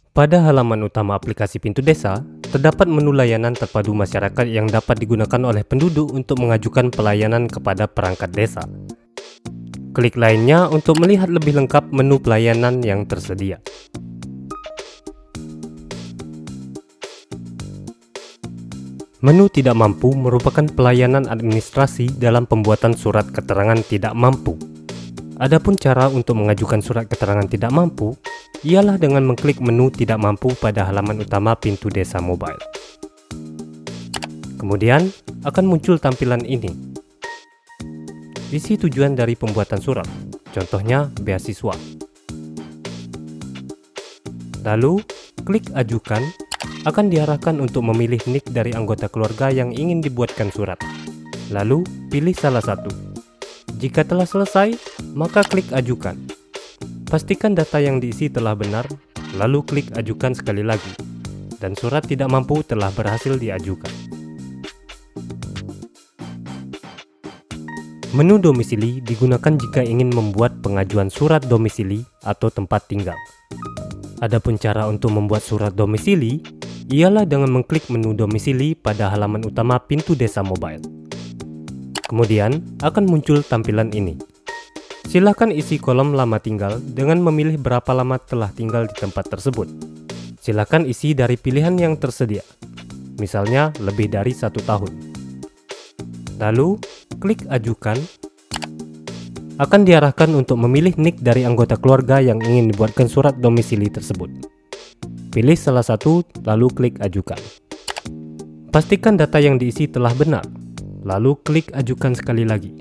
Pada halaman utama aplikasi Pintu Desa, terdapat menu layanan terpadu masyarakat yang dapat digunakan oleh penduduk untuk mengajukan pelayanan kepada perangkat desa. Klik lainnya untuk melihat lebih lengkap menu pelayanan yang tersedia. Menu tidak mampu merupakan pelayanan administrasi dalam pembuatan surat keterangan tidak mampu. Adapun cara untuk mengajukan surat keterangan tidak mampu ialah dengan mengklik menu tidak mampu pada halaman utama Pintu Desa Mobile. Kemudian akan muncul tampilan ini. Isi tujuan dari pembuatan surat, contohnya beasiswa. Lalu klik ajukan, akan diarahkan untuk memilih nik dari anggota keluarga yang ingin dibuatkan surat. Lalu pilih salah satu. Jika telah selesai, maka klik ajukan. Pastikan data yang diisi telah benar, lalu klik ajukan sekali lagi, dan surat tidak mampu telah berhasil diajukan. Menu domisili digunakan jika ingin membuat pengajuan surat domisili atau tempat tinggal. Adapun cara untuk membuat surat domisili ialah dengan mengklik menu domisili pada halaman utama Pintu Desa Mobile. Kemudian akan muncul tampilan ini. Silakan isi kolom lama tinggal dengan memilih berapa lama telah tinggal di tempat tersebut. Silakan isi dari pilihan yang tersedia, misalnya lebih dari 1 tahun. Lalu klik ajukan, akan diarahkan untuk memilih nik dari anggota keluarga yang ingin dibuatkan surat domisili tersebut. Pilih salah satu, lalu klik ajukan. Pastikan data yang diisi telah benar, lalu klik ajukan sekali lagi,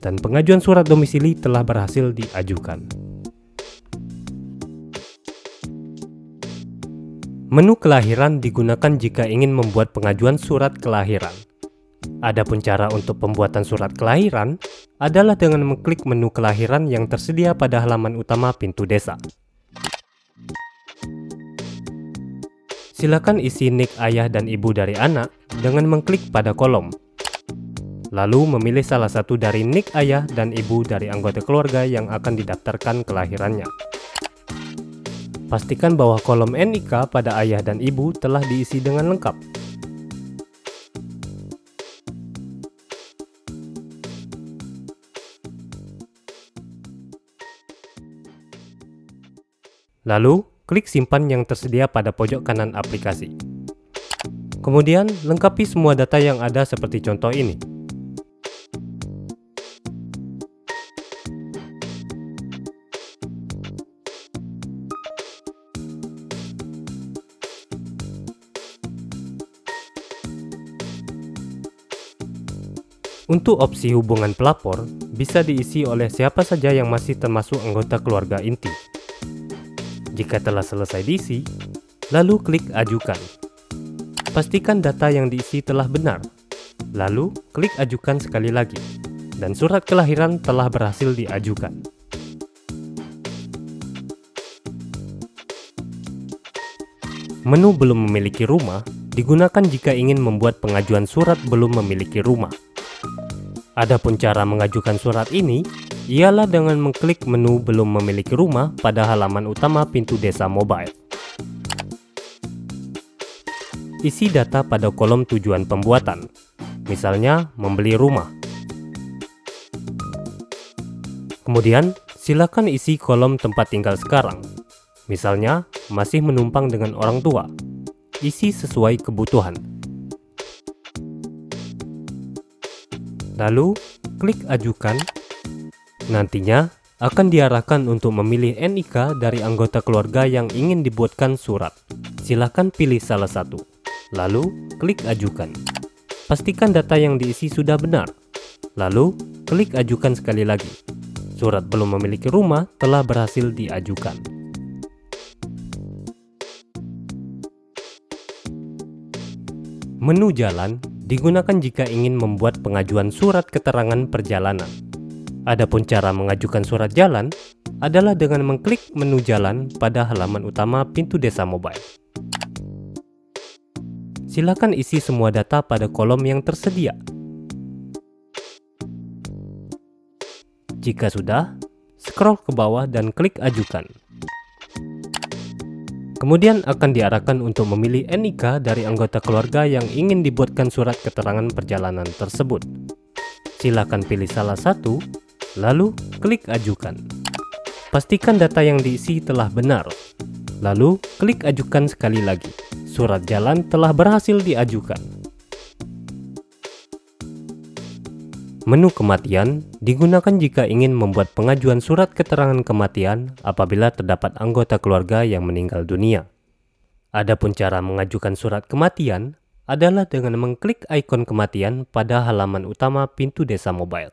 dan pengajuan surat domisili telah berhasil diajukan. Menu kelahiran digunakan jika ingin membuat pengajuan surat kelahiran. Adapun cara untuk pembuatan surat kelahiran adalah dengan mengklik menu kelahiran yang tersedia pada halaman utama Pintu Desa. Silakan isi nik ayah dan ibu dari anak dengan mengklik pada kolom. Lalu memilih salah satu dari nik ayah dan ibu dari anggota keluarga yang akan didaftarkan kelahirannya. Pastikan bahwa kolom NIK pada ayah dan ibu telah diisi dengan lengkap. Lalu, klik simpan yang tersedia pada pojok kanan aplikasi. Kemudian, lengkapi semua data yang ada seperti contoh ini. Untuk opsi hubungan pelapor, bisa diisi oleh siapa saja yang masih termasuk anggota keluarga inti. Jika telah selesai diisi, lalu klik ajukan. Pastikan data yang diisi telah benar, lalu klik ajukan sekali lagi, dan surat kelahiran telah berhasil diajukan. Menu belum memiliki rumah digunakan jika ingin membuat pengajuan surat belum memiliki rumah. Adapun cara mengajukan surat ini ialah dengan mengklik menu belum memiliki rumah pada halaman utama Pintu Desa Mobile. Isi data pada kolom tujuan pembuatan, misalnya membeli rumah. Kemudian, silakan isi kolom tempat tinggal sekarang, misalnya masih menumpang dengan orang tua. Isi sesuai kebutuhan. Lalu, klik ajukan. Nantinya akan diarahkan untuk memilih NIK dari anggota keluarga yang ingin dibuatkan surat. Silakan pilih salah satu, lalu klik ajukan. Pastikan data yang diisi sudah benar, lalu klik ajukan sekali lagi. Surat belum memiliki rumah telah berhasil diajukan. Menu jalan digunakan jika ingin membuat pengajuan surat keterangan perjalanan. Adapun cara mengajukan surat jalan adalah dengan mengklik menu jalan pada halaman utama Pintu Desa Mobile. Silakan isi semua data pada kolom yang tersedia. Jika sudah, scroll ke bawah dan klik ajukan. Kemudian akan diarahkan untuk memilih NIK dari anggota keluarga yang ingin dibuatkan surat keterangan perjalanan tersebut. Silakan pilih salah satu, lalu klik ajukan. Pastikan data yang diisi telah benar, lalu klik ajukan sekali lagi. Surat jalan telah berhasil diajukan. Menu kematian digunakan jika ingin membuat pengajuan surat keterangan kematian apabila terdapat anggota keluarga yang meninggal dunia. Adapun cara mengajukan surat kematian adalah dengan mengklik ikon kematian pada halaman utama pintu Desa Mobile.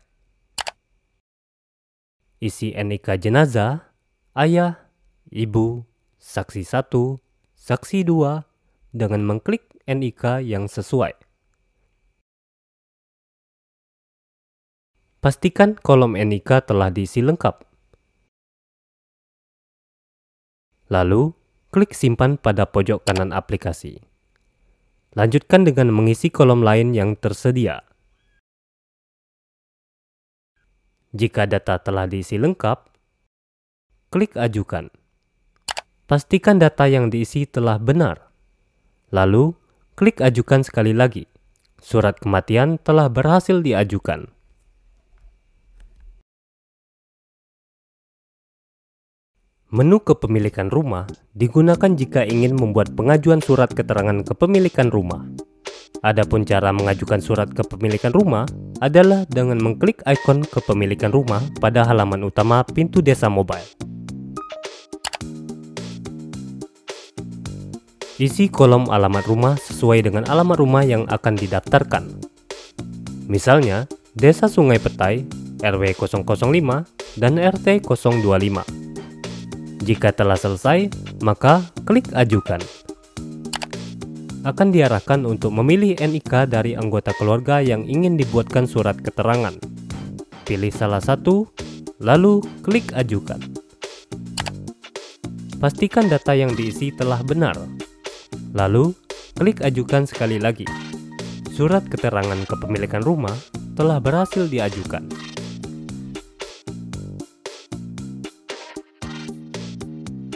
Isi NIK jenazah, ayah, ibu, saksi 1, saksi 2 dengan mengklik NIK yang sesuai. Pastikan kolom NIK telah diisi lengkap. Lalu, klik simpan pada pojok kanan aplikasi. Lanjutkan dengan mengisi kolom lain yang tersedia. Jika data telah diisi lengkap, klik ajukan. Pastikan data yang diisi telah benar. Lalu, klik ajukan sekali lagi. Surat kematian telah berhasil diajukan. Menu kepemilikan rumah digunakan jika ingin membuat pengajuan surat keterangan kepemilikan rumah. Adapun cara mengajukan surat kepemilikan rumah adalah dengan mengklik ikon kepemilikan rumah pada halaman utama pintu Desa Mobile. Isi kolom alamat rumah sesuai dengan alamat rumah yang akan didaftarkan. Misalnya, Desa Sungai Petai, RW 005 dan RT 025. Jika telah selesai, maka klik ajukan. Akan diarahkan untuk memilih NIK dari anggota keluarga yang ingin dibuatkan surat keterangan. Pilih salah satu, lalu klik ajukan. Pastikan data yang diisi telah benar. Lalu, klik ajukan sekali lagi. Surat keterangan kepemilikan rumah telah berhasil diajukan.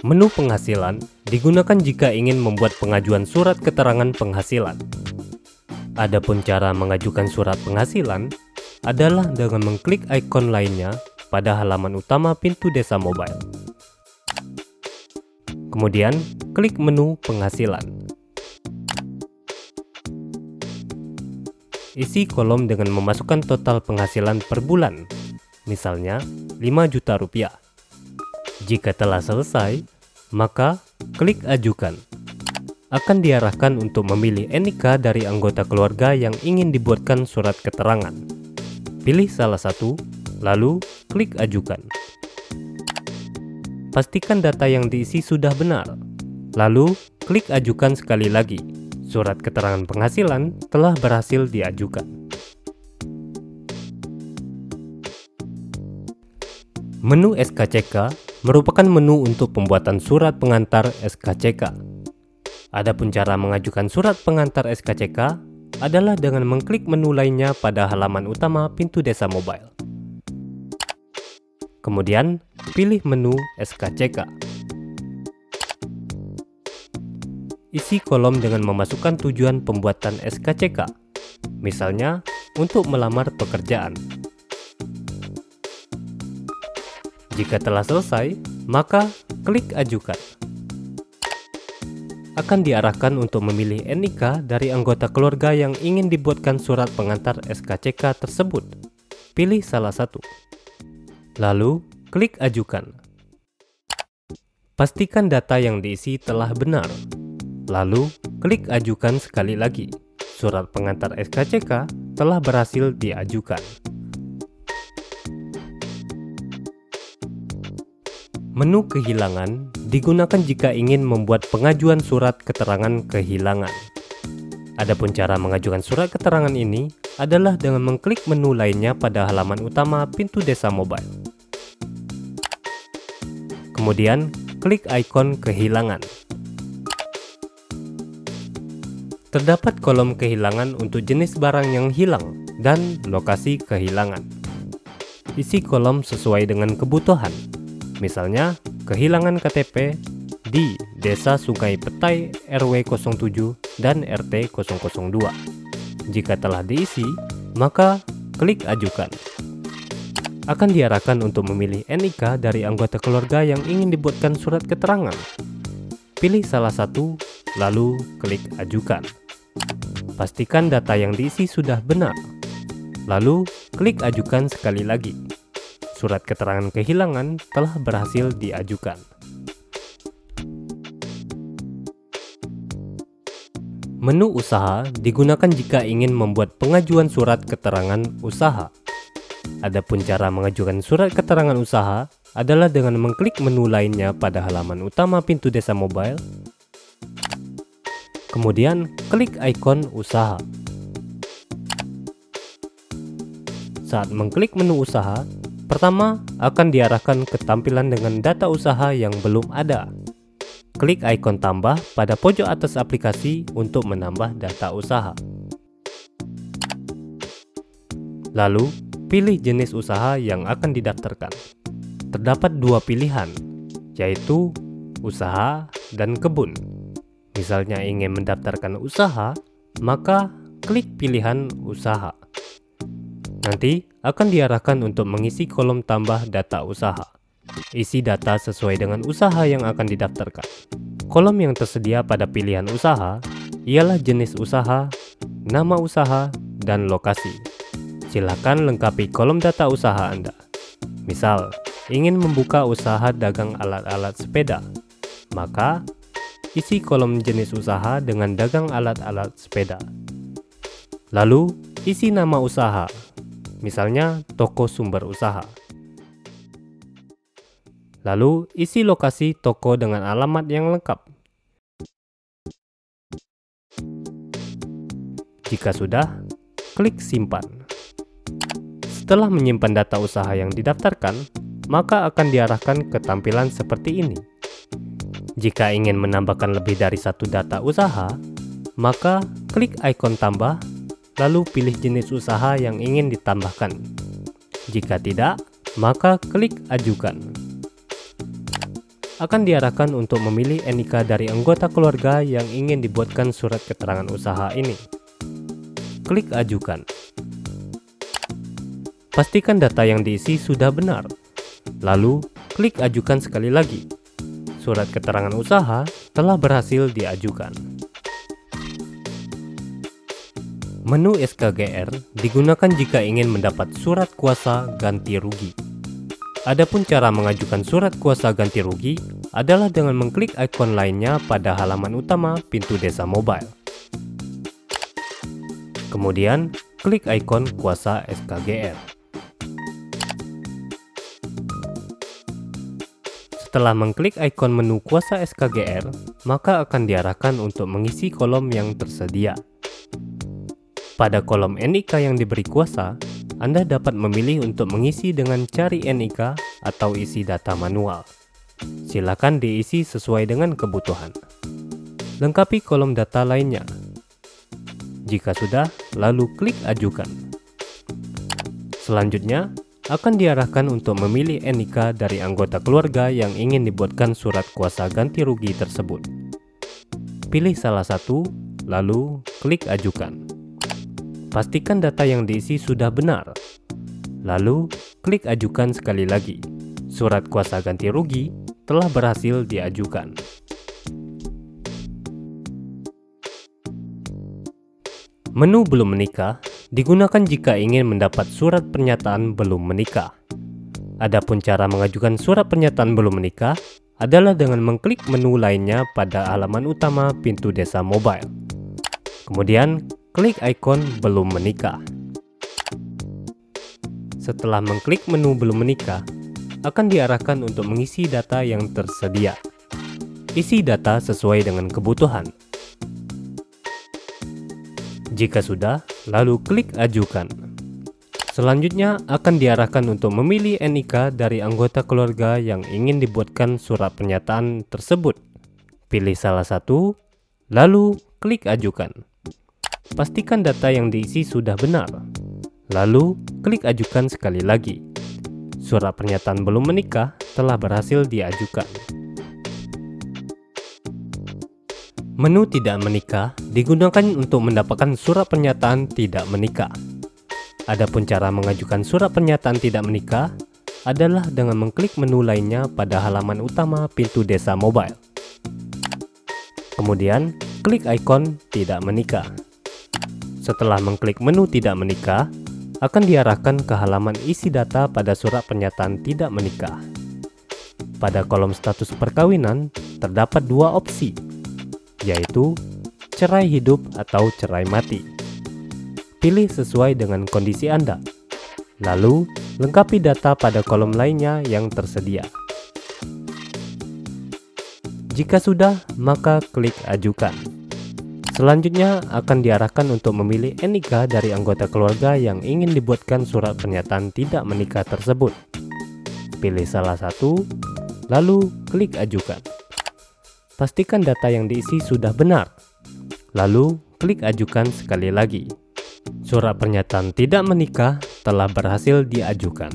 Menu penghasilan digunakan jika ingin membuat pengajuan surat keterangan penghasilan. Adapun cara mengajukan surat penghasilan adalah dengan mengklik ikon lainnya pada halaman utama pintu Desa Mobile. Kemudian, klik menu penghasilan. Isi kolom dengan memasukkan total penghasilan per bulan, misalnya 5 juta rupiah. Jika telah selesai, maka klik ajukan. Akan diarahkan untuk memilih NIK dari anggota keluarga yang ingin dibuatkan surat keterangan. Pilih salah satu, lalu klik ajukan. Pastikan data yang diisi sudah benar. Lalu klik ajukan sekali lagi. Surat keterangan penghasilan telah berhasil diajukan. Menu SKCK merupakan menu untuk pembuatan surat pengantar SKCK. Adapun cara mengajukan surat pengantar SKCK adalah dengan mengklik menu lainnya pada halaman utama pintu Desa Mobile. Kemudian, pilih menu SKCK. Isi kolom dengan memasukkan tujuan pembuatan SKCK, misalnya untuk melamar pekerjaan. Jika telah selesai, maka klik ajukan. Akan diarahkan untuk memilih NIK dari anggota keluarga yang ingin dibuatkan surat pengantar SKCK tersebut. Pilih salah satu. Lalu, klik ajukan. Pastikan data yang diisi telah benar. Lalu, klik ajukan sekali lagi. Surat pengantar SKCK telah berhasil diajukan. Menu kehilangan digunakan jika ingin membuat pengajuan surat keterangan kehilangan. Adapun cara mengajukan surat keterangan ini adalah dengan mengklik menu lainnya pada halaman utama pintu Desa Mobile. Kemudian, klik ikon kehilangan. Terdapat kolom kehilangan untuk jenis barang yang hilang dan lokasi kehilangan. Isi kolom sesuai dengan kebutuhan. Misalnya, kehilangan KTP, di Desa Sungai Petai RW 07 dan RT 002. Jika telah diisi, maka klik ajukan. Akan diarahkan untuk memilih NIK dari anggota keluarga yang ingin dibuatkan surat keterangan. Pilih salah satu, lalu klik ajukan. Pastikan data yang diisi sudah benar. Lalu klik ajukan sekali lagi. Surat keterangan kehilangan telah berhasil diajukan. Menu usaha digunakan jika ingin membuat pengajuan surat keterangan usaha. Adapun cara mengajukan surat keterangan usaha adalah dengan mengklik menu lainnya pada halaman utama pintu Desa Mobile. Kemudian klik ikon usaha. Saat mengklik menu usaha, pertama akan diarahkan ke tampilan dengan data usaha yang belum ada. Klik ikon tambah pada pojok atas aplikasi untuk menambah data usaha. Lalu, pilih jenis usaha yang akan didaftarkan. Terdapat dua pilihan, yaitu usaha dan kebun. Misalnya ingin mendaftarkan usaha, maka klik pilihan usaha. Nanti akan diarahkan untuk mengisi kolom tambah data usaha. Isi data sesuai dengan usaha yang akan didaftarkan. Kolom yang tersedia pada pilihan usaha ialah jenis usaha, nama usaha, dan lokasi. Silakan lengkapi kolom data usaha Anda. Misal, ingin membuka usaha dagang alat-alat sepeda, maka isi kolom jenis usaha dengan dagang alat-alat sepeda. Lalu, isi nama usaha, misalnya toko sumber usaha. Lalu, isi lokasi toko dengan alamat yang lengkap. Jika sudah, klik simpan. Setelah menyimpan data usaha yang didaftarkan, maka akan diarahkan ke tampilan seperti ini. Jika ingin menambahkan lebih dari satu data usaha, maka klik ikon tambah, lalu pilih jenis usaha yang ingin ditambahkan. Jika tidak, maka klik ajukan. Akan diarahkan untuk memilih NIK dari anggota keluarga yang ingin dibuatkan surat keterangan usaha ini. Klik ajukan. Pastikan data yang diisi sudah benar. Lalu, klik ajukan sekali lagi. Surat keterangan usaha telah berhasil diajukan. Menu SKGR digunakan jika ingin mendapat surat kuasa ganti rugi. Adapun cara mengajukan surat kuasa ganti rugi adalah dengan mengklik ikon lainnya pada halaman utama pintu Desa Mobile. Kemudian, klik ikon kuasa SKGR. Setelah mengklik ikon menu kuasa SKGR, maka akan diarahkan untuk mengisi kolom yang tersedia. Pada kolom NIK yang diberi kuasa, Anda dapat memilih untuk mengisi dengan cari NIK atau isi data manual. Silakan diisi sesuai dengan kebutuhan. Lengkapi kolom data lainnya. Jika sudah, lalu klik ajukan. Selanjutnya, akan diarahkan untuk memilih NIK dari anggota keluarga yang ingin dibuatkan surat kuasa ganti rugi tersebut. Pilih salah satu, lalu klik ajukan. Pastikan data yang diisi sudah benar. Lalu, klik ajukan sekali lagi. Surat kuasa ganti rugi telah berhasil diajukan. Menu belum menikah digunakan jika ingin mendapat surat pernyataan belum menikah. Adapun cara mengajukan surat pernyataan belum menikah adalah dengan mengklik menu lainnya pada halaman utama pintu Desa Mobile. Kemudian, klik ikon belum menikah. Setelah mengklik menu belum menikah, akan diarahkan untuk mengisi data yang tersedia. Isi data sesuai dengan kebutuhan. Jika sudah, lalu klik ajukan. Selanjutnya akan diarahkan untuk memilih NIK dari anggota keluarga yang ingin dibuatkan surat pernyataan tersebut. Pilih salah satu, lalu klik ajukan. Pastikan data yang diisi sudah benar. Lalu klik ajukan sekali lagi. Surat pernyataan belum menikah telah berhasil diajukan. Menu tidak menikah digunakan untuk mendapatkan surat pernyataan tidak menikah. Adapun cara mengajukan surat pernyataan tidak menikah adalah dengan mengklik menu lainnya pada halaman utama pintu Desa Mobile. Kemudian, klik ikon tidak menikah. Setelah mengklik menu tidak menikah, akan diarahkan ke halaman isi data pada surat pernyataan tidak menikah. Pada kolom status perkawinan, terdapat dua opsi, yaitu cerai hidup atau cerai mati. Pilih sesuai dengan kondisi Anda. Lalu, lengkapi data pada kolom lainnya yang tersedia. Jika sudah, maka klik ajukan. Selanjutnya akan diarahkan untuk memilih NIK dari anggota keluarga yang ingin dibuatkan surat pernyataan tidak menikah tersebut. Pilih salah satu, lalu klik ajukan. Pastikan data yang diisi sudah benar. Lalu, klik ajukan sekali lagi. Surat pernyataan tidak menikah telah berhasil diajukan.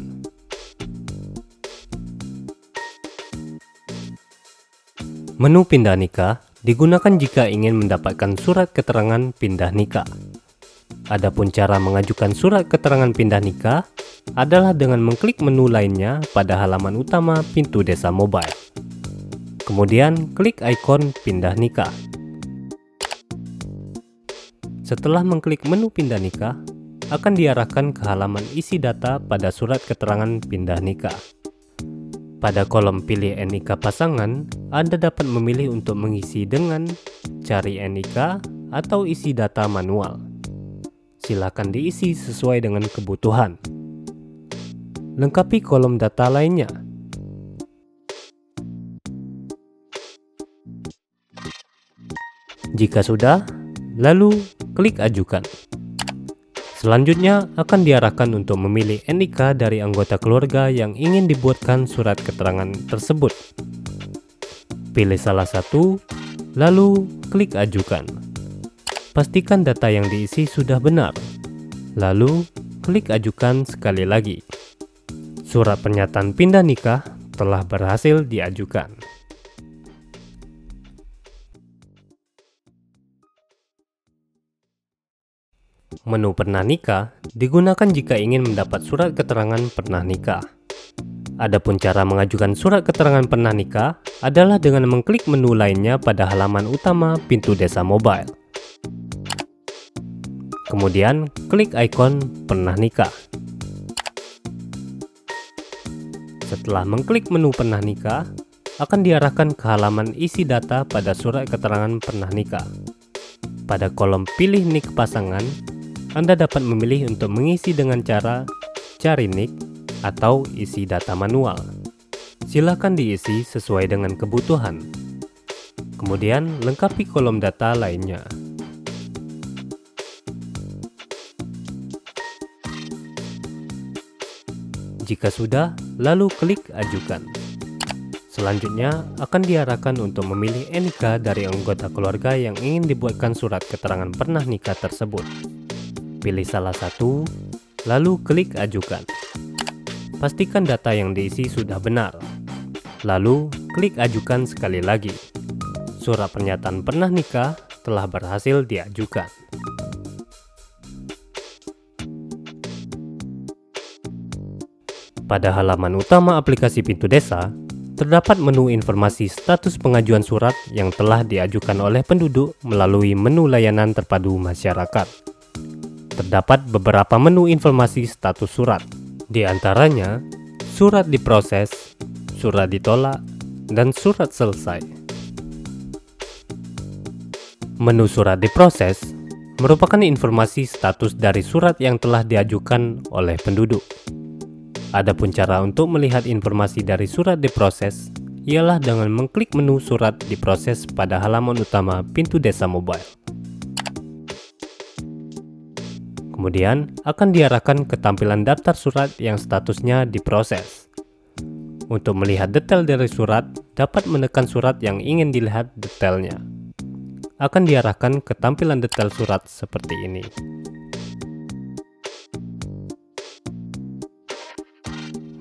Menu pindah nikah digunakan jika ingin mendapatkan surat keterangan pindah nikah. Adapun cara mengajukan surat keterangan pindah nikah adalah dengan mengklik menu lainnya pada halaman utama pintu Desa Mobile. Kemudian klik ikon pindah nikah. Setelah mengklik menu pindah nikah, akan diarahkan ke halaman isi data pada surat keterangan pindah nikah. Pada kolom pilih NIK pasangan, Anda dapat memilih untuk mengisi dengan cari NIK atau isi data manual. Silakan diisi sesuai dengan kebutuhan. Lengkapi kolom data lainnya. Jika sudah, lalu klik ajukan. Selanjutnya akan diarahkan untuk memilih NIK dari anggota keluarga yang ingin dibuatkan surat keterangan tersebut. Pilih salah satu, lalu klik ajukan. Pastikan data yang diisi sudah benar. Lalu klik ajukan sekali lagi. Surat pernyataan pindah nikah telah berhasil diajukan. Menu pernah nikah digunakan jika ingin mendapat surat keterangan pernah nikah. Adapun cara mengajukan surat keterangan pernah nikah adalah dengan mengklik menu lainnya pada halaman utama pintu Desa Mobile. Kemudian klik ikon pernah nikah. Setelah mengklik menu pernah nikah, akan diarahkan ke halaman isi data pada surat keterangan pernah nikah. Pada kolom pilih NIK pasangan, Anda dapat memilih untuk mengisi dengan cara cari NIK atau isi data manual. Silakan diisi sesuai dengan kebutuhan. Kemudian lengkapi kolom data lainnya. Jika sudah, lalu klik ajukan. Selanjutnya akan diarahkan untuk memilih NIK dari anggota keluarga yang ingin dibuatkan surat keterangan pernah nikah tersebut. Pilih salah satu, lalu klik ajukan. Pastikan data yang diisi sudah benar. Lalu klik ajukan sekali lagi. Surat pernyataan pernah nikah telah berhasil diajukan. Pada halaman utama aplikasi Pintu Desa, terdapat menu informasi status pengajuan surat yang telah diajukan oleh penduduk melalui menu layanan terpadu masyarakat. Terdapat beberapa menu informasi status surat, di antaranya surat diproses, surat ditolak, dan surat selesai. Menu surat diproses merupakan informasi status dari surat yang telah diajukan oleh penduduk. Adapun cara untuk melihat informasi dari surat diproses ialah dengan mengklik menu surat diproses pada halaman utama Pintu Desa Mobile. Kemudian akan diarahkan ke tampilan daftar surat yang statusnya diproses. Untuk melihat detail dari surat, dapat menekan surat yang ingin dilihat detailnya. Akan diarahkan ke tampilan detail surat seperti ini.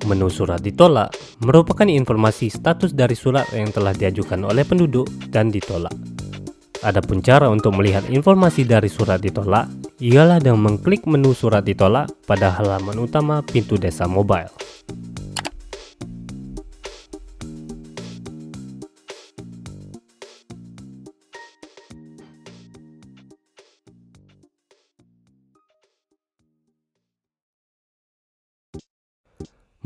Menu surat ditolak merupakan informasi status dari surat yang telah diajukan oleh penduduk dan ditolak. Adapun cara untuk melihat informasi dari surat ditolak ialah dengan mengklik menu surat ditolak pada halaman utama pintu desa mobile.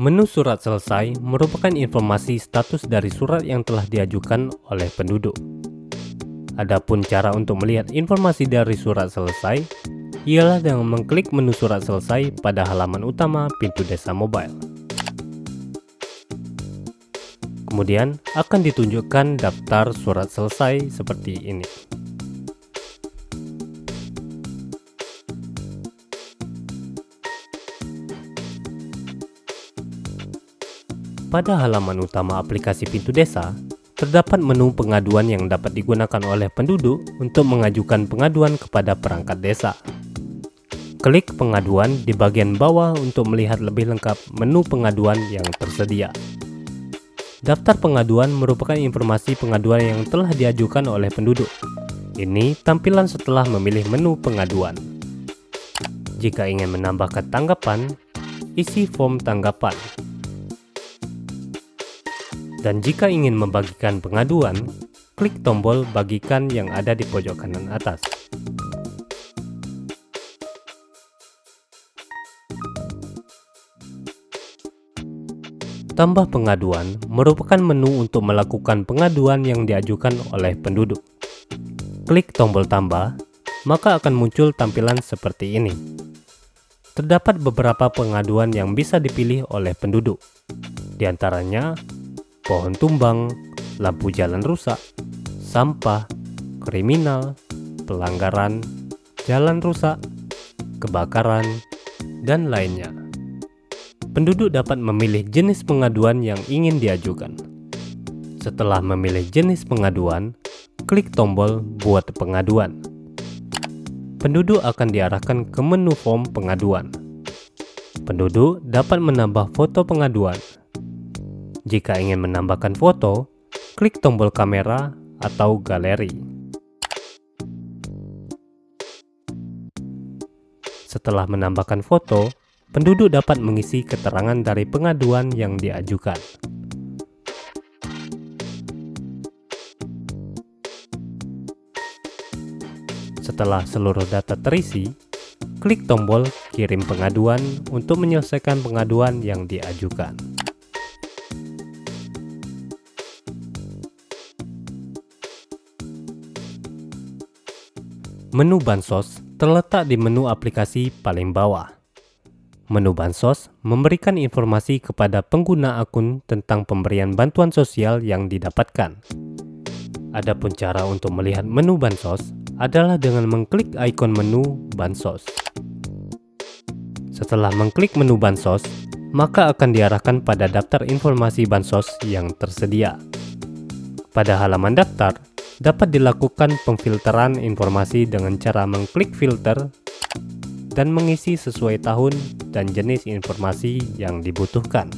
Menu surat selesai merupakan informasi status dari surat yang telah diajukan oleh penduduk. Adapun cara untuk melihat informasi dari surat selesai ialah dengan mengklik menu surat selesai pada halaman utama pintu desa mobile. Kemudian akan ditunjukkan daftar surat selesai seperti ini. Pada halaman utama aplikasi Pintu Desa, terdapat menu pengaduan yang dapat digunakan oleh penduduk untuk mengajukan pengaduan kepada perangkat desa. Klik pengaduan di bagian bawah untuk melihat lebih lengkap menu pengaduan yang tersedia. Daftar pengaduan merupakan informasi pengaduan yang telah diajukan oleh penduduk. Ini tampilan setelah memilih menu pengaduan. Jika ingin menambahkan tanggapan, isi form tanggapan. Dan jika ingin membagikan pengaduan, klik tombol bagikan yang ada di pojok kanan atas. Tambah pengaduan merupakan menu untuk melakukan pengaduan yang diajukan oleh penduduk. Klik tombol tambah, maka akan muncul tampilan seperti ini. Terdapat beberapa pengaduan yang bisa dipilih oleh penduduk. Di antaranya, pohon tumbang, lampu jalan rusak, sampah, kriminal, pelanggaran, jalan rusak, kebakaran, dan lainnya. Penduduk dapat memilih jenis pengaduan yang ingin diajukan. Setelah memilih jenis pengaduan, klik tombol buat pengaduan. Penduduk akan diarahkan ke menu form pengaduan. Penduduk dapat menambah foto pengaduan. Jika ingin menambahkan foto, klik tombol kamera atau galeri. Setelah menambahkan foto, penduduk dapat mengisi keterangan dari pengaduan yang diajukan. Setelah seluruh data terisi, klik tombol kirim pengaduan untuk menyelesaikan pengaduan yang diajukan. Menu Bansos terletak di menu aplikasi paling bawah. Menu Bansos memberikan informasi kepada pengguna akun tentang pemberian bantuan sosial yang didapatkan. Adapun cara untuk melihat menu Bansos adalah dengan mengklik ikon menu Bansos. Setelah mengklik menu Bansos, maka akan diarahkan pada daftar informasi Bansos yang tersedia. Pada halaman daftar, dapat dilakukan pemfilteran informasi dengan cara mengklik filter dan mengisi sesuai tahun dan jenis informasi yang dibutuhkan.